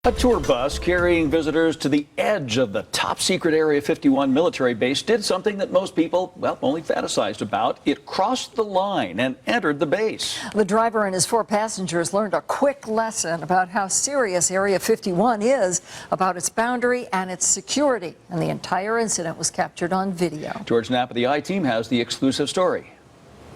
A tour bus carrying visitors to the edge of the top-secret Area 51 military base did something that most people, well, only fantasized about. It crossed the line and entered the base. The driver and his 4 passengers learned a quick lesson about how serious Area 51 is about its boundary and its security. And the entire incident was captured on video. George Knapp of the I-Team has the exclusive story.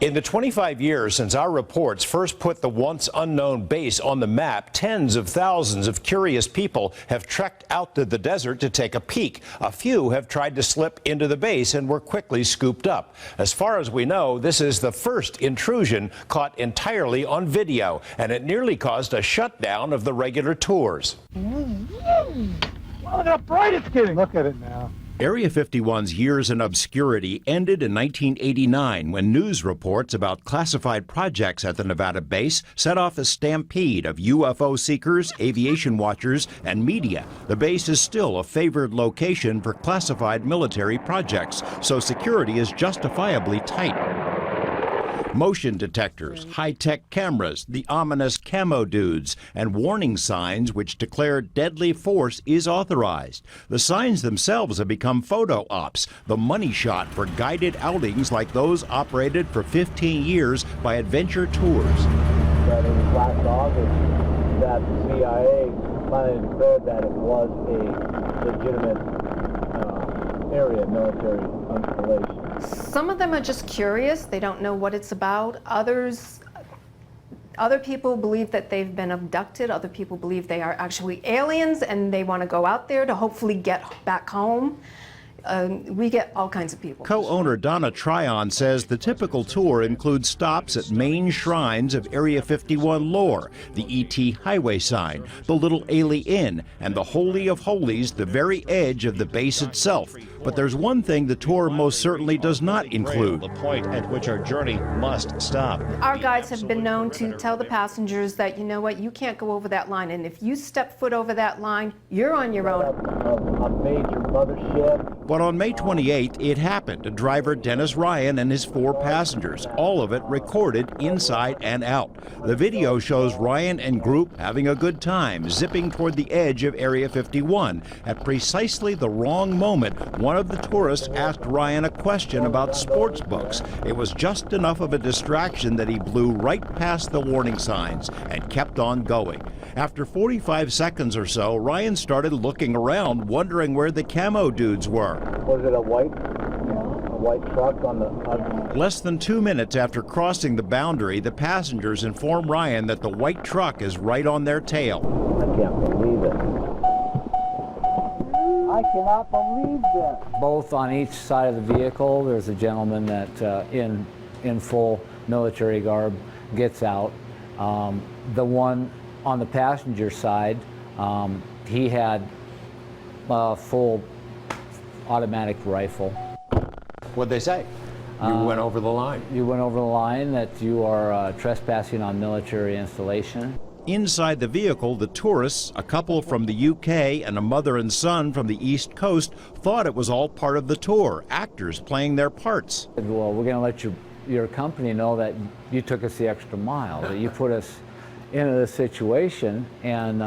In the 25 years since our reports first put the once unknown base on the map, tens of thousands of curious people have trekked out to the desert to take a peek. A few have tried to slip into the base and were quickly scooped up. As far as we know, this is the first intrusion caught entirely on video, and it nearly caused a shutdown of the regular tours. Look how bright it's getting. Look at it now. Area 51's years in obscurity ended in 1989 when news reports about classified projects at the Nevada base set off a stampede of UFO seekers, aviation watchers, and media. The base is still a favored location for classified military projects, so security is justifiably tight. Motion detectors, high-tech cameras, the ominous camo dudes, and warning signs which declare deadly force is authorized. The signs themselves have become photo ops, the money shot for guided outings like those operated for 15 years by adventure tours. That in last August, that the CIA finally declared that it was a legitimate area, military installation. Some of them are just curious. They don't know what it's about. Other people believe that they've been abducted. Other people believe they are actually aliens and they want to go out there to hopefully get back home. We get all kinds of people. Co-owner Donna Tryon says the typical tour includes stops at main shrines of Area 51 lore, the E.T. highway sign, the Little Ailey Inn, and the Holy of Holies, the very edge of the base itself. But there's one thing the tour most certainly does not include. The point at which our journey must stop. Our guides have been known to tell the passengers that, you know what, you can't go over that line, and if you step foot over that line, you're on your own. A major mothership. But on May 28th, it happened to driver Dennis Ryan and his 4 passengers, all of it recorded inside and out. The video shows Ryan and group having a good time, zipping toward the edge of Area 51. At precisely the wrong moment, one of the tourists asked Ryan a question about sports books. It was just enough of a distraction that he blew right past the warning signs and kept on going. After 45 seconds or so, Ryan started looking around, wondering where the camo dudes were. Was it a white truck on the... Less than 2 minutes after crossing the boundary, the passengers inform Ryan that the white truck is right on their tail. I can't believe it. I cannot believe this. Both on each side of the vehicle, there's a gentleman that in full military garb gets out. The one on the passenger side, he had a full automatic rifle. What'd they say? You went over the line. You went over the line, that you are trespassing on military installation. Inside the vehicle, the tourists, a couple from the UK and a mother and son from the East Coast, thought it was all part of the tour, actors playing their parts. Well, we're going to let your company know that you took us the extra mile, that you put us into this situation, and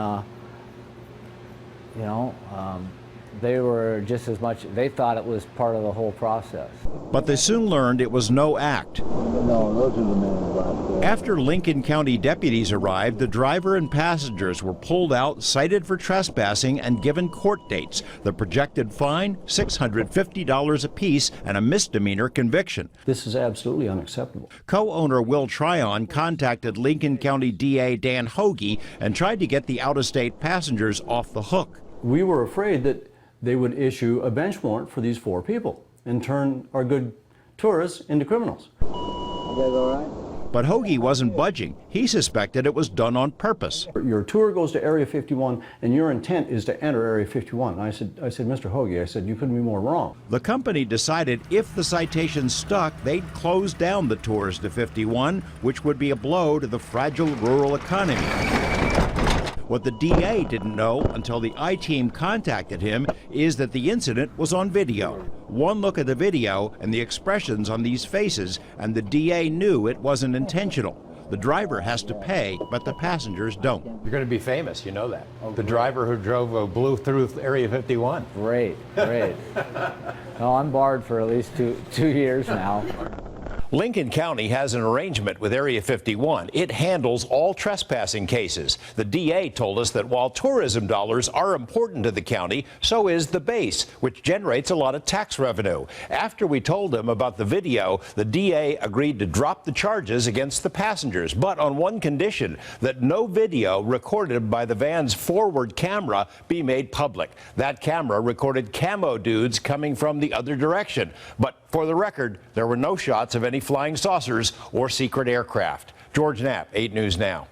they were just as much, they thought it was part of the whole process. But they soon learned it was no act. No, those are the men right there. After Lincoln County deputies arrived, the driver and passengers were pulled out, cited for trespassing, and given court dates. The projected fine, $650 apiece, and a misdemeanor conviction. This is absolutely unacceptable. Co-owner Will Tryon contacted Lincoln County DA Dan Hoagie and tried to get the out-of-state passengers off the hook. We were afraid that they would issue a bench warrant for these 4 people and turn our good tourists into criminals. You guys all right? But Hoagie wasn't budging. He suspected it was done on purpose. Your tour goes to Area 51 and your intent is to enter Area 51. And I said, Mr. Hoagie, I said, you couldn't be more wrong. The company decided if the citations stuck, they'd close down the tours to 51, which would be a blow to the fragile rural economy. What the DA didn't know until the I-Team contacted him is that the incident was on video. One look at the video and the expressions on these faces, and the DA knew it wasn't intentional. The driver has to pay, but the passengers don't. You're going to be famous, you know that. The driver who blew through Area 51. Great, great. No, I'm barred for at least two years now. Lincoln County has an arrangement with Area 51. It handles all trespassing cases. The DA told us that while tourism dollars are important to the county, so is the base, which generates a lot of tax revenue. After we told him about the video, the DA agreed to drop the charges against the passengers, but on one condition, that no video recorded by the van's forward camera be made public. That camera recorded camo dudes coming from the other direction. But for the record, there were no shots of any flying saucers or secret aircraft. George Knapp, 8 News Now.